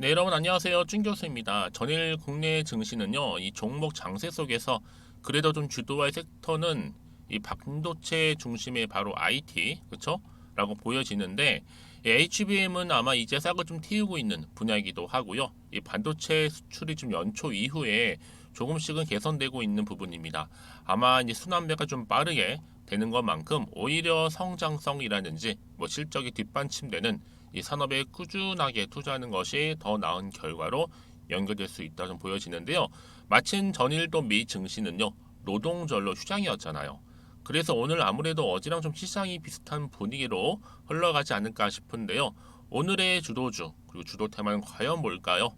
네, 여러분 안녕하세요. 준 교수입니다. 전일 국내 증시는요, 이 종목 장세 속에서 그래도 좀 주도할 섹터는 이 반도체 중심의 바로 IT, 그쵸? 라고 보여지는데, HBM은 아마 이제 싹을 좀 틔우고 있는 분야이기도 하고요. 이 반도체 수출이 좀 연초 이후에 조금씩은 개선되고 있는 부분입니다. 아마 이제 순환매가 좀 빠르게 되는 것만큼 오히려 성장성이라든지 뭐 실적이 뒷받침되는 이 산업에 꾸준하게 투자하는 것이 더 나은 결과로 연결될 수 있다 좀 보여지는데요. 마침 전일도 미 증시는요, 노동절로 휴장이었잖아요. 그래서 오늘 아무래도 어제랑 좀 시장이 비슷한 분위기로 흘러가지 않을까 싶은데요. 오늘의 주도주 그리고 주도 테마는 과연 뭘까요?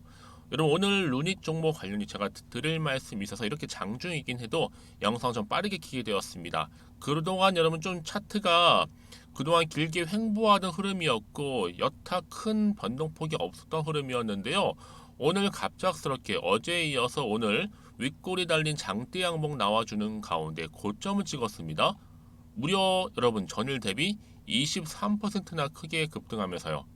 여러분 오늘 루닛 종목 관련이 제가 드릴 말씀이 있어서 이렇게 장중이긴 해도 영상 좀 빠르게 키게 되었습니다. 그동안 여러분 좀 차트가 그동안 길게 횡보하던 흐름이었고 여타 큰 변동폭이 없었던 흐름이었는데요. 오늘 갑작스럽게 어제에 이어서 오늘 윗골이 달린 장대 양봉 나와주는 가운데 고점을 찍었습니다. 무려 여러분 전일 대비 23%나 크게 급등하면서요.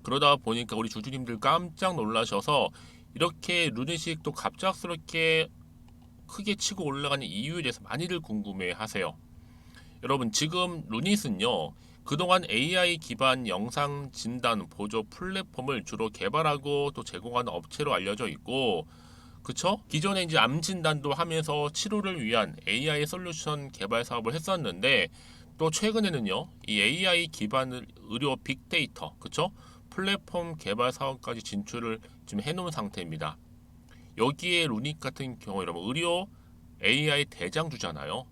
그러다 보니까 우리 주주님들 깜짝 놀라셔서 이렇게 루닛이 또 갑작스럽게 크게 치고 올라가는 이유에 대해서 많이들 궁금해 하세요. 여러분 지금 루닛은요. 그동안 AI 기반 영상 진단 보조 플랫폼을 주로 개발하고 또 제공하는 업체로 알려져 있고 그쵸? 기존에 이제 암 진단도 하면서 치료를 위한 AI 솔루션 개발 사업을 했었는데 또 최근에는요. 이 AI 기반 의료 빅데이터 그쵸? 플랫폼 개발 사업까지 진출을 지금 해놓은 상태입니다. 여기에 루닛 같은 경우 여러분 의료 AI 대장주잖아요.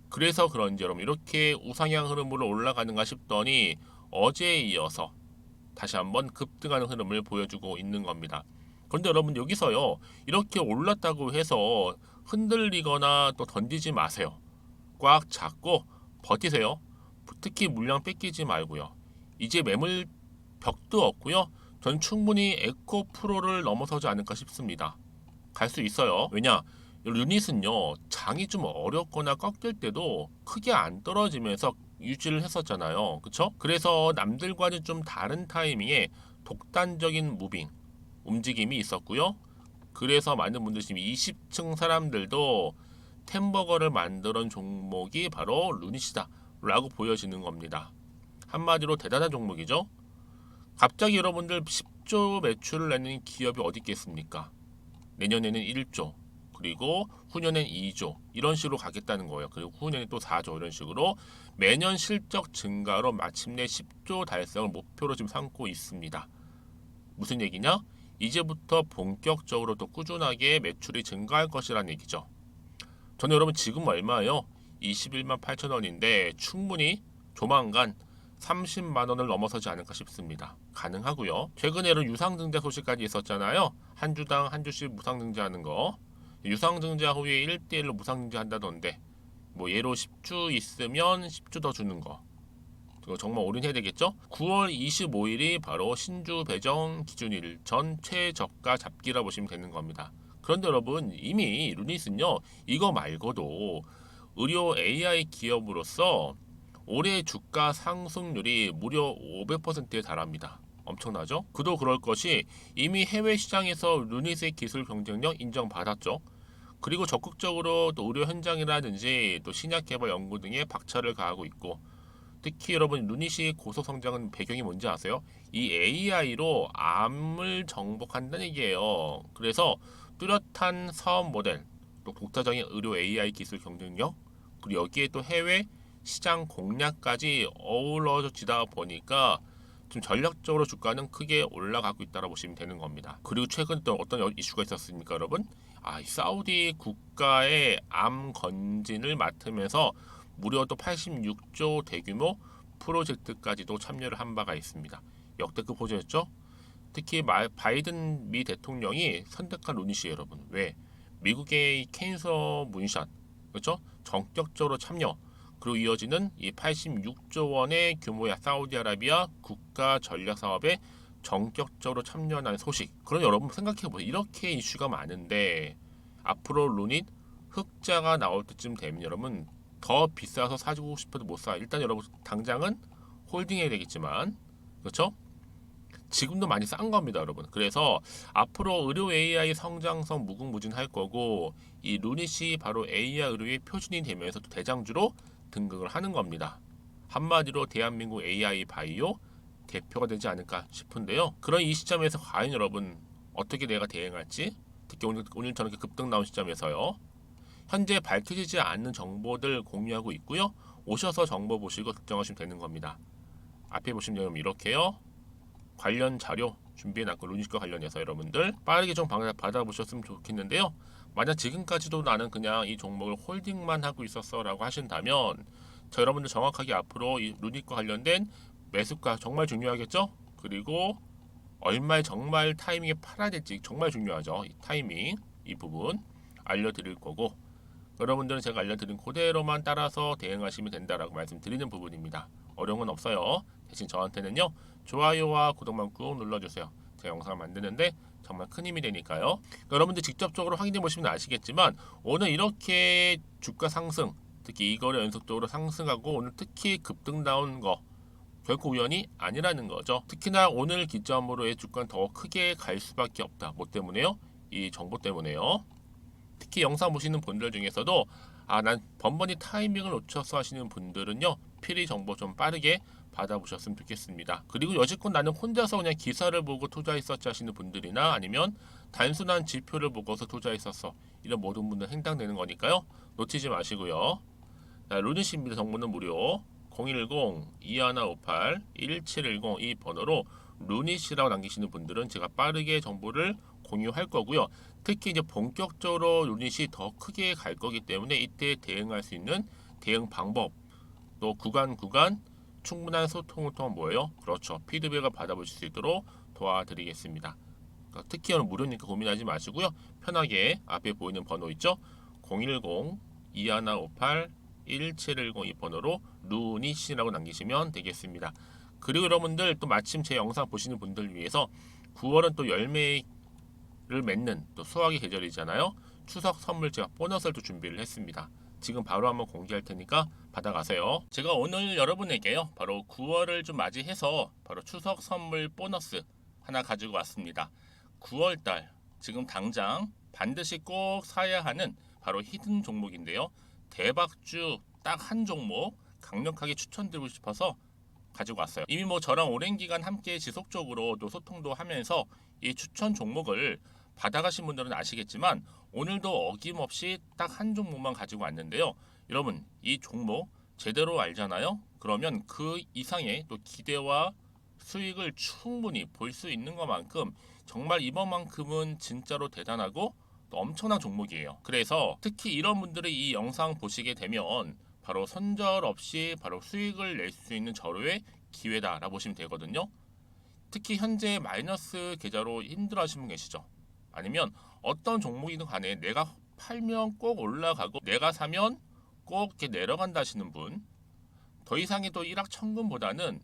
그래서 그런지 여러분 이렇게 우상향 흐름으로 올라가는가 싶더니 어제에 이어서 다시 한번 급등하는 흐름을 보여주고 있는 겁니다. 그런데 여러분 여기서요 이렇게 올랐다고 해서 흔들리거나 또 던지지 마세요. 꽉 잡고 버티세요. 특히 물량 뺏기지 말고요. 이제 매물 벽도 없고요. 전 충분히 에코 프로를 넘어서지 않을까 싶습니다. 갈 수 있어요. 왜냐? 유닛은요, 장이 좀 어렵거나 꺾일 때도 크게 안 떨어지면서 유지를 했었잖아요. 그쵸? 그래서 남들과는 좀 다른 타이밍에 독단적인 무빙, 움직임이 있었고요. 그래서 많은 분들이 지금 20층 사람들도 템버거를 만드는 종목이 바로 루닛이다. 라고 보여지는 겁니다. 한마디로 대단한 종목이죠. 갑자기 여러분들 10조 매출을 내는 기업이 어디 있겠습니까? 내년에는 1조, 그리고 후년엔 2조 이런 식으로 가겠다는 거예요. 그리고 후년에 또 4조 이런 식으로 매년 실적 증가로 마침내 10조 달성을 목표로 지금 삼고 있습니다. 무슨 얘기냐? 이제부터 본격적으로 또 꾸준하게 매출이 증가할 것이라는 얘기죠. 저는 여러분 지금 얼마예요? 21만 8천 원인데 충분히 조만간 30만 원을 넘어서지 않을까 싶습니다. 가능하고요. 최근에 이런 유상증자 소식까지 있었잖아요. 한 주당 한 주씩 무상증자하는 거. 유상증자 후에 1대1로 무상증자한다던데 뭐 예로 10주 있으면 10주 더 주는 거. 그거 정말 올인해야 되겠죠? 9월 25일이 바로 신주 배정 기준일 전 최저가 잡기라 보시면 되는 겁니다. 그런데 여러분 이미 루닛은요 이거 말고도 의료 AI 기업으로서 올해 주가 상승률이 무려 500%에 달합니다. 엄청나죠? 그도 그럴 것이 이미 해외 시장에서 루닛의 기술 경쟁력 인정받았죠. 그리고 적극적으로 또 의료 현장이라든지 또 신약 개발 연구 등에 박차를 가하고 있고 특히 여러분 루닛이 고속 성장은 배경이 뭔지 아세요? 이 AI로 암을 정복한다는 얘기예요. 그래서 뚜렷한 사업 모델, 또 독자적인 의료 AI 기술 경쟁력, 그리고 여기에 또 해외 시장 공략까지 어우러지다 보니까 좀 전략적으로 주가는 크게 올라가고 있다고 보시면 되는 겁니다. 그리고 최근 또 어떤 이슈가 있었습니까, 여러분? 이 사우디 국가의 암 건진을 맡으면서 무려 또 86조 대규모 프로젝트까지도 참여를 한 바가 있습니다. 역대급 호재였죠? 특히 바이든 미 대통령이 선택한 루닛이에요, 여러분. 왜? 미국의 캔서 문샷, 그렇죠? 전격적으로 참여. 그리고 이어지는 이 86조 원의 규모의 사우디아라비아 국가 전략 사업에 전격적으로 참여하는 소식. 그럼 여러분 생각해 보세요. 이렇게 이슈가 많은데 앞으로 루닛 흑자가 나올 때쯤 되면 여러분 더 비싸서 사주고 싶어도 못 사. 일단 여러분 당장은 홀딩해야 되겠지만 그렇죠? 지금도 많이 싼 겁니다, 여러분. 그래서 앞으로 의료 AI 성장성 무궁무진할 거고 이 루닛이 바로 AI 의료의 표준이 되면서 또 대장주로 등극을 하는 겁니다. 한마디로 대한민국 AI 바이오 대표가 되지 않을까 싶은데요. 그런 이 시점에서 과연 여러분 어떻게 내가 대응할지, 특히 오늘 저렇게 급등 나온 시점에서요. 현재 밝혀지지 않는 정보들 공유하고 있고요. 오셔서 정보 보시고 결정하시면 되는 겁니다. 앞에 보시면 이렇게요. 관련 자료 준비해놨고 루닛과 관련해서 여러분들 빠르게 좀 받아보셨으면 좋겠는데요. 만약 지금까지도 나는 그냥 이 종목을 홀딩만 하고 있었어 라고 하신다면 저 여러분들 정확하게 앞으로 이 루닛과 관련된 매수가 정말 중요하겠죠. 그리고 얼마에 정말 타이밍에 팔아야 될지 정말 중요하죠. 이 타이밍 이 부분 알려드릴 거고 여러분들은 제가 알려드린 그대로만 따라서 대응하시면 된다라고 말씀드리는 부분입니다. 어려운 건 없어요. 대신 저한테는요 좋아요와 구독만 꾹 눌러주세요. 제가 영상을 만드는데 정말 큰 힘이 되니까요. 여러분들 직접적으로 확인해 보시면 아시겠지만 오늘 이렇게 주가 상승, 특히 이거를 연속적으로 상승하고 오늘 특히 급등 나온 거 결코 우연이 아니라는 거죠. 특히나 오늘 기점으로의 주가는 더 크게 갈 수밖에 없다. 뭐 때문에요? 이 정보 때문에요. 특히 영상 보시는 분들 중에서도 난 번번이 타이밍을 놓쳐서 하시는 분들은요 필히 정보 좀 빠르게 받아보셨으면 좋겠습니다. 그리고 여지껏 나는 혼자서 그냥 기사를 보고 투자했었지 하시는 분들이나 아니면 단순한 지표를 보고서 투자했었어 이런 모든 분들 해당되는 거니까요 놓치지 마시고요. 루닛입니다. 정보는 무료 010-2158-1710 이 번호로 루닛이라고 남기시는 분들은 제가 빠르게 정보를 공유할 거고요. 특히 이제 본격적으로 루닛이 더 크게 갈 거기 때문에 이때 대응할 수 있는 대응 방법 또 구간 충분한 소통을 통한 뭐예요? 그렇죠. 피드백을 받아보실 수 있도록 도와드리겠습니다. 그러니까 특히 오늘 무료니까 고민하지 마시고요. 편하게 앞에 보이는 번호 있죠? 010-2158-1710 이 번호로 루닛이라고 남기시면 되겠습니다. 그리고 여러분들 또 마침 제 영상 보시는 분들 위해서 9월은 또 열매를 맺는 또 수확의 계절이잖아요. 추석 선물 제가 보너스를 또 준비를 했습니다. 지금 바로 한번 공개할 테니까 받아가세요. 제가 오늘 여러분에게요 바로 9월을 좀 맞이해서 바로 추석 선물 보너스 하나 가지고 왔습니다. 9월달 지금 당장 반드시 꼭 사야 하는 바로 히든 종목인데요. 대박주 딱 한 종목 강력하게 추천드리고 싶어서 가지고 왔어요. 이미 뭐 저랑 오랜 기간 함께 지속적으로 또 소통도 하면서 이 추천 종목을 받아가신 분들은 아시겠지만 오늘도 어김없이 딱 한 종목만 가지고 왔는데요. 여러분 이 종목 제대로 알잖아요. 그러면 그 이상의 또 기대와 수익을 충분히 볼 수 있는 것만큼 정말 이번만큼은 진짜로 대단하고 또 엄청난 종목이에요. 그래서 특히 이런 분들이 이 영상 보시게 되면 바로 손절 없이 바로 수익을 낼 수 있는 절호의 기회다라고 보시면 되거든요. 특히 현재 마이너스 계좌로 힘들어하시는 분 계시죠? 아니면 어떤 종목이든 간에 내가 팔면 꼭 올라가고 내가 사면 꼭 이렇게 내려간다 하시는 분, 더 이상의 또 일확천금보다는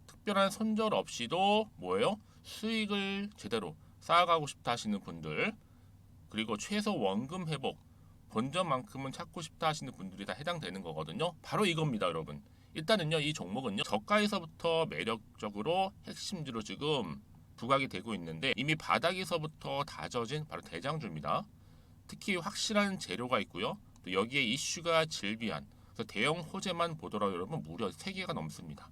특별한 손절 없이도 뭐예요? 수익을 제대로 쌓아가고 싶다 하시는 분들, 그리고 최소 원금 회복 본전만큼은 찾고 싶다 하시는 분들이 다 해당되는 거거든요. 바로 이겁니다, 여러분. 일단은요, 이 종목은요, 저가에서부터 매력적으로 핵심주로 지금 부각이 되고 있는데 이미 바닥에서부터 다져진 바로 대장주입니다. 특히 확실한 재료가 있고요. 또 여기에 이슈가 질비한 그래서 대형 호재만 보더라도 여러분 무려 3개가 넘습니다.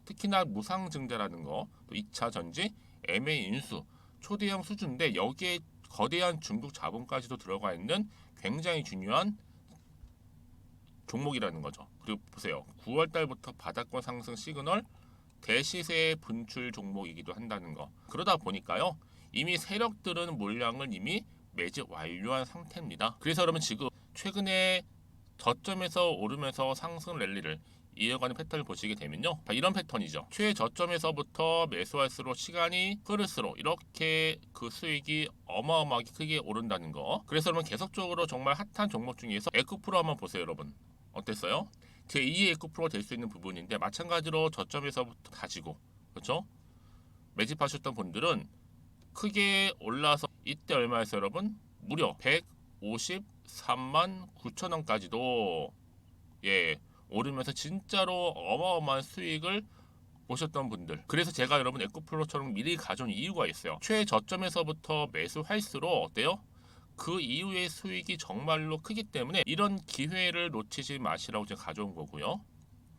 특히나 무상증자라는 거, 또 2차 전지, M&A 인수, 초대형 수주인데 여기에 거대한 중국 자본까지도 들어가 있는 굉장히 중요한 종목이라는 거죠. 그리고 보세요. 9월 달부터 바닥권 상승 시그널 대시세 분출 종목이기도 한다는 거. 그러다 보니까요. 이미 세력들은 물량을 이미 매집 완료한 상태입니다. 그래서 여러분 지금 최근에 저점에서 오르면서 상승 랠리를 이어가는 패턴을 보시게 되면요. 이런 패턴이죠. 최저점에서부터 매수할수록 시간이 흐를수록 이렇게 그 수익이 어마어마하게 크게 오른다는 거. 그래서 여러분 계속적으로 정말 핫한 종목 중에서 에코프로 한번 보세요, 여러분. 어땠어요? 제2의 에코프로가 될 수 있는 부분인데 마찬가지로 저점에서부터 다지고 그렇죠? 매집하셨던 분들은 크게 올라서 이때 얼마였어요, 여러분? 무려 153만 9천 원까지도 오르면서 진짜로 어마어마한 수익을 보셨던 분들. 그래서 제가 여러분 에코플로처럼 미리 가져온 이유가 있어요. 최저점에서부터 매수할수록 어때요? 그 이후의 수익이 정말로 크기 때문에 이런 기회를 놓치지 마시라고 제가 가져온 거고요.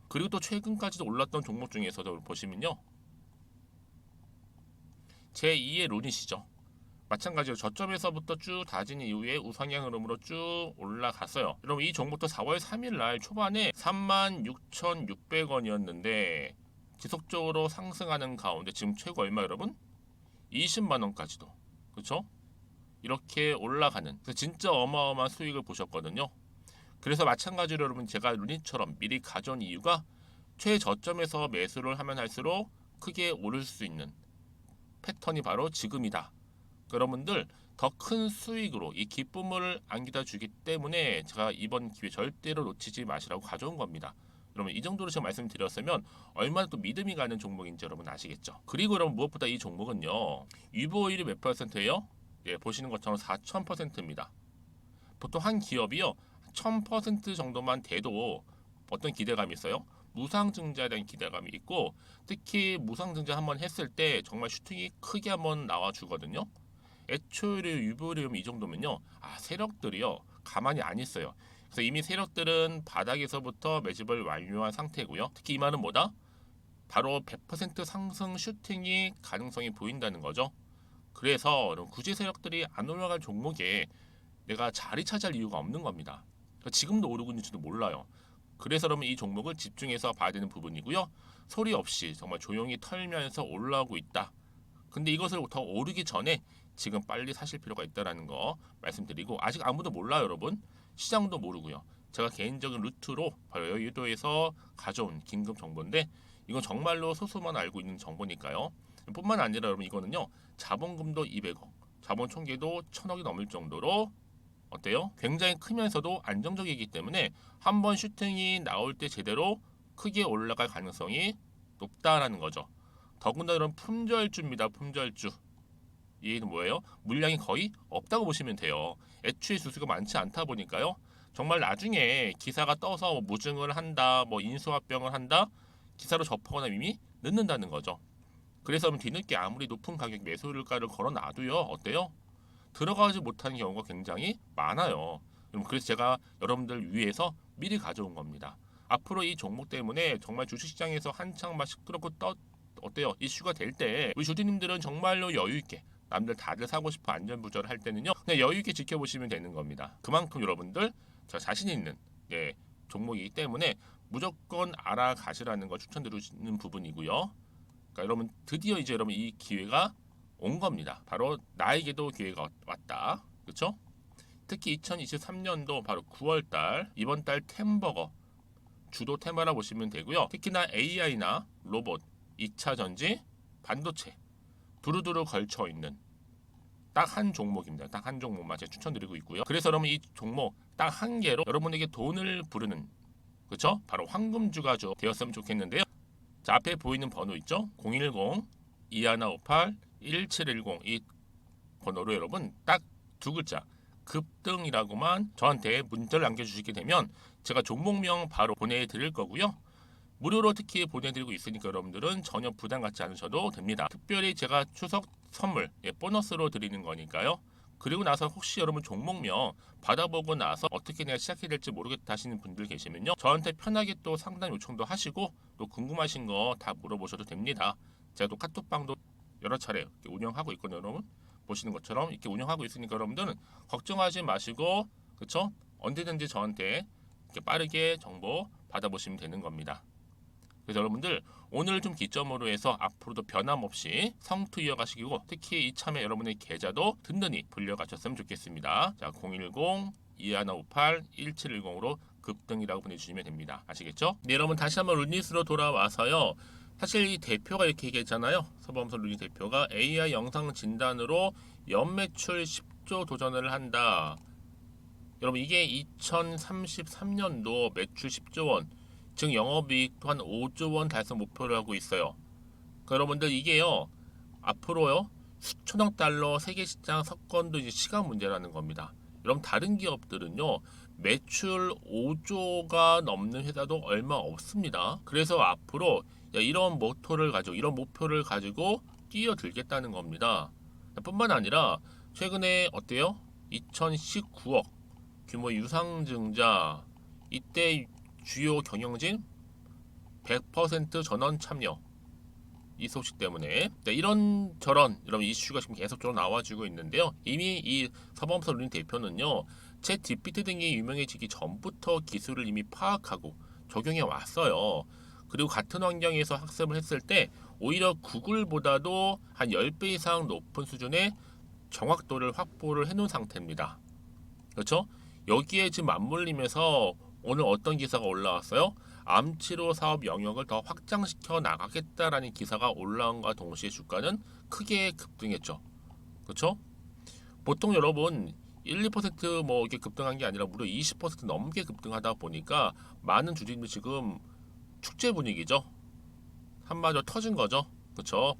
그리고 또 최근까지도 올랐던 종목 중에서도 보시면요. 제2의 룬이시죠. 마찬가지로 저점에서부터 쭉 다진 이후에 우상향 흐름으로 쭉 올라갔어요. 여러분 이 종목도 4월 3일 날 초반에 36,600원이었는데 지속적으로 상승하는 가운데 지금 최고 얼마 여러분? 20만 원까지도. 그렇죠? 이렇게 올라가는 그래서 진짜 어마어마한 수익을 보셨거든요. 그래서 마찬가지로 여러분 제가 루닛처럼 미리 가져온 이유가 최저점에서 매수를 하면 할수록 크게 오를 수 있는 패턴이 바로 지금이다. 여러분들 더 큰 수익으로 이 기쁨을 안겨다 주기 때문에 제가 이번 기회 절대로 놓치지 마시라고 가져온 겁니다. 여러분 이 정도로 제가 말씀드렸으면 얼마나 또 믿음이 가는 종목인지 여러분 아시겠죠? 그리고 여러분 무엇보다 이 종목은요. 유보율이 몇 %예요? 예, 보시는 것처럼 4000%입니다. 보통 한 기업이요 1000% 정도만 돼도 어떤 기대감이 있어요? 무상증자에 대한 기대감이 있고 특히 무상증자 한번 했을 때 정말 슈팅이 크게 한번 나와주거든요. 애초에 유보율이 이 정도면요, 세력들이요 가만히 안 있어요. 그래서 이미 세력들은 바닥에서부터 매집을 완료한 상태고요. 특히 이 말은 뭐다? 바로 100% 상승 슈팅이 가능성이 보인다는 거죠. 그래서 굳이 세력들이 안 올라갈 종목에 내가 자리 차지할 이유가 없는 겁니다. 그러니까 지금도 오르고 있는지도 몰라요. 그래서 그러면 이 종목을 집중해서 봐야 되는 부분이고요. 소리 없이 정말 조용히 털면서 올라오고 있다. 근데 이것을 더 오르기 전에 지금 빨리 사실 필요가 있다는 거 말씀드리고 아직 아무도 몰라요 여러분. 시장도 모르고요. 제가 개인적인 루트로 바로 여의도에서 가져온 긴급 정보인데 이건 정말로 소수만 알고 있는 정보니까요. 뿐만 아니라 여러분 이거는요. 자본금도 200억, 자본 총계도 1000억이 넘을 정도로 어때요? 굉장히 크면서도 안정적이기 때문에 한번 슈팅이 나올 때 제대로 크게 올라갈 가능성이 높다라는 거죠. 더군다나 이런 품절주입니다. 품절주. 얘는 뭐예요? 물량이 거의 없다고 보시면 돼요. 애초에 수수가 많지 않다 보니까요. 정말 나중에 기사가 떠서 뭐 무증을 한다, 뭐 인수합병을 한다, 기사로 접하거나 이미 늦는다는 거죠. 그래서 뒤늦게 아무리 높은 가격 매수가를 걸어놔도요. 어때요? 들어가지 못하는 경우가 굉장히 많아요. 그래서 제가 여러분들 위해서 미리 가져온 겁니다. 앞으로 이 종목 때문에 정말 주식시장에서 한창 막 시끄럽고 어때요? 이슈가 될 때 우리 주주님들은 정말로 여유 있게 남들 다들 사고 싶어 안전부절을 할 때는요. 그냥 여유 있게 지켜보시면 되는 겁니다. 그만큼 여러분들 저 자신 있는 종목이기 때문에 무조건 알아가시라는 걸 추천드리는 부분이고요. 그러니까 여러분 드디어 이제 여러분 이 기회가 온 겁니다. 바로 나에게도 기회가 왔다. 그렇죠? 특히 2023년도 바로 9월달 이번 달 템버거 주도 테마라 보시면 되고요. 특히나 AI나 로봇, 2차 전지, 반도체 두루두루 걸쳐 있는 딱 한 종목입니다. 딱 한 종목만 제가 추천드리고 있고요. 그래서 여러분 이 종목 딱 한 개로 여러분에게 돈을 부르는 그렇죠? 바로 황금주가 되었으면 좋겠는데요. 자, 앞에 보이는 번호 있죠? 010-2158-1710 이 번호로 여러분 딱 두 글자 급등이라고만 저한테 문자를 남겨주시게 되면 제가 종목명 바로 보내드릴 거고요. 무료로 특히 보내드리고 있으니까 여러분들은 전혀 부담 갖지 않으셔도 됩니다. 특별히 제가 추석 선물 보너스로 드리는 거니까요. 그리고 나서 혹시 여러분 종목명 받아보고 나서 어떻게 내가 시작해야 될지 모르겠다 하시는 분들 계시면요. 저한테 편하게 또 상담 요청도 하시고 또 궁금하신 거 다 물어보셔도 됩니다. 제가 또 카톡방도 여러 차례 운영하고 있거든요. 여러분 보시는 것처럼 이렇게 운영하고 있으니까 여러분들은 걱정하지 마시고 그쵸? 언제든지 저한테 이렇게 빠르게 정보 받아보시면 되는 겁니다. 그래서 여러분들 오늘 좀 기점으로 해서 앞으로도 변함없이 성투 이어가시고 특히 이참에 여러분의 계좌도 든든히 불려가셨으면 좋겠습니다. 자, 010-2158-1710으로 급등이라고 보내주시면 됩니다. 아시겠죠? 네, 여러분 다시 한번 루닛으로 돌아와서요. 사실 이 대표가 이렇게 얘기했잖아요. 서범선 루닛 대표가 AI 영상 진단으로 연매출 10조 도전을 한다. 여러분 이게 2033년도 매출 10조 원, 즉 영업이익도 한 5조 원 달성 목표를 하고 있어요. 그러니까 여러분들 이게요 앞으로요 수천억 달러 세계 시장 석권도 이제 시간 문제라는 겁니다. 여러분 다른 기업들은요 매출 5조가 넘는 회사도 얼마 없습니다. 그래서 앞으로 이런 모토를 가지고 이런 목표를 가지고 뛰어들겠다는 겁니다. 뿐만 아니라 최근에 어때요? 2019억 규모 유상증자, 이때 주요 경영진 100% 전원 참여, 이 소식 때문에 이런저런 여러분 이슈가 지금 계속적으로 나와주고 있는데요. 이미 이 서범서 룬 대표는요, 챗 GPT 등이 유명해지기 전부터 기술을 이미 파악하고 적용해 왔어요. 그리고 같은 환경에서 학습을 했을 때 오히려 구글보다도 한 10배 이상 높은 수준의 정확도를 확보를 해놓은 상태입니다. 그렇죠? 여기에 지금 맞물리면서 오늘 어떤 기사가 올라왔어요? 암치료 사업 영역을 더 확장시켜 나가겠다라는 기사가 올라온과 동시에 주가는 크게 급등했죠. 그렇죠? 보통 여러분 1, 2%뭐 이렇게 급등한 게 아니라 무려 20% 넘게 급등하다 보니까 많은 주주님들 지금 축제 분위기죠. 한마디로 터진 거죠. 그렇죠?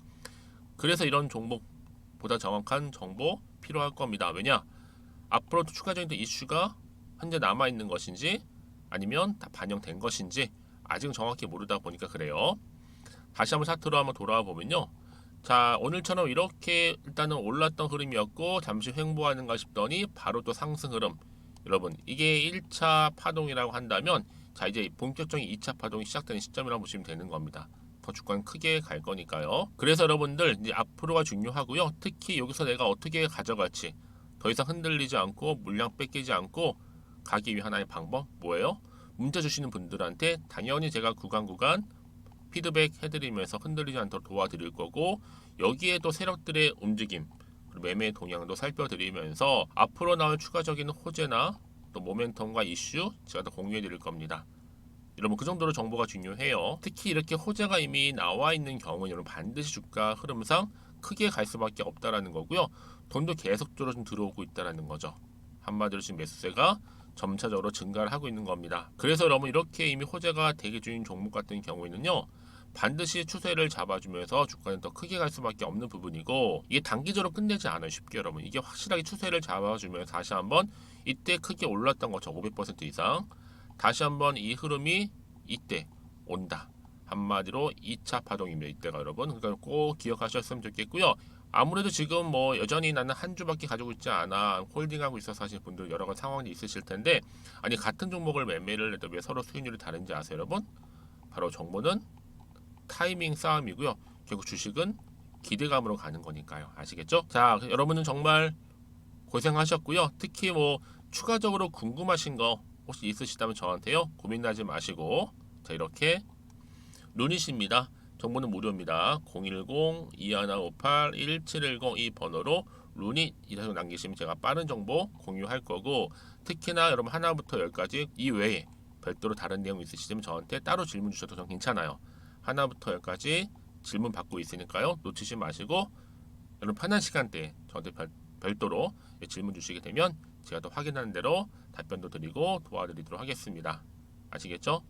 그래서 이런 종목보다 정확한 정보 필요할 겁니다. 왜냐? 앞으로도 추가적인 이슈가 현재 남아있는 것인지 아니면 다 반영된 것인지 아직은 정확히 모르다 보니까 그래요. 다시 한번 차트로 한번 돌아와 보면요. 자, 오늘처럼 이렇게 일단은 올랐던 흐름이었고 잠시 횡보하는가 싶더니 바로 또 상승 흐름. 여러분, 이게 1차 파동이라고 한다면 자, 이제 본격적인 2차 파동이 시작되는 시점이라고 보시면 되는 겁니다. 더 주가는 크게 갈 거니까요. 그래서 여러분들 이제 앞으로가 중요하고요. 특히 여기서 내가 어떻게 가져갈지 더 이상 흔들리지 않고 물량 뺏기지 않고 가기 위한 하나의 방법 뭐예요? 문자 주시는 분들한테 당연히 제가 구간 피드백 해드리면서 흔들리지 않도록 도와드릴 거고, 여기에 또 세력들의 움직임 그리고 매매 동향도 살펴드리면서 앞으로 나올 추가적인 호재나 또 모멘텀과 이슈 제가 더 공유해 드릴 겁니다. 여러분, 그 정도로 정보가 중요해요. 특히 이렇게 호재가 이미 나와 있는 경우는 여러분 반드시 주가 흐름상 크게 갈 수밖에 없다라는 거고요. 돈도 계속적으로 좀 들어오고 있다라는 거죠. 한마디로 지금 매수세가 점차적으로 증가를 하고 있는 겁니다. 그래서 여러분, 이렇게 이미 호재가 대기 중인 종목 같은 경우에는요, 반드시 추세를 잡아주면서 주가는 더 크게 갈 수밖에 없는 부분이고, 이게 단기적으로 끝내지 않아요. 쉽게 여러분, 이게 확실하게 추세를 잡아주면서 다시 한번 이때 크게 올랐던 거죠. 500% 이상 다시 한번 이 흐름이 이때 온다. 한마디로 2차 파동입니다. 이때가 여러분, 그러니까 꼭 기억하셨으면 좋겠고요. 아무래도 지금 뭐 여전히 나는 한 주밖에 가지고 있지 않아, 홀딩하고 있어서 하시는 분들 여러 가지 상황이 있으실 텐데, 아니 같은 종목을 매매를 해도 왜 서로 수익률이 다른지 아세요 여러분? 바로 정보는 타이밍 싸움이고요. 결국 주식은 기대감으로 가는 거니까요. 아시겠죠? 자, 여러분은 정말 고생하셨고요. 특히 뭐 추가적으로 궁금하신 거 혹시 있으시다면 저한테요, 고민하지 마시고, 자, 이렇게 루닛입니다. 정보는 무료입니다. 010-2158-1710 이 번호로 루닛 이라고 남기시면 제가 빠른 정보 공유할 거고, 특히나 여러분 하나부터 10까지 이외에 별도로 다른 내용 있으시면 저한테 따로 질문 주셔도 전 괜찮아요. 하나부터 10까지 질문 받고 있으니까요, 놓치지 마시고 여러분 편한 시간대에 저한테 별도로 질문 주시게 되면 제가 또 확인하는 대로 답변도 드리고 도와드리도록 하겠습니다. 아시겠죠?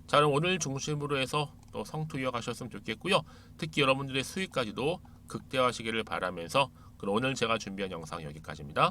자, 그럼 오늘 중심으로 해서 또 성투 이어가셨으면 좋겠고요. 특히 여러분들의 수익까지도 극대화하시기를 바라면서, 그럼 오늘 제가 준비한 영상 여기까지입니다.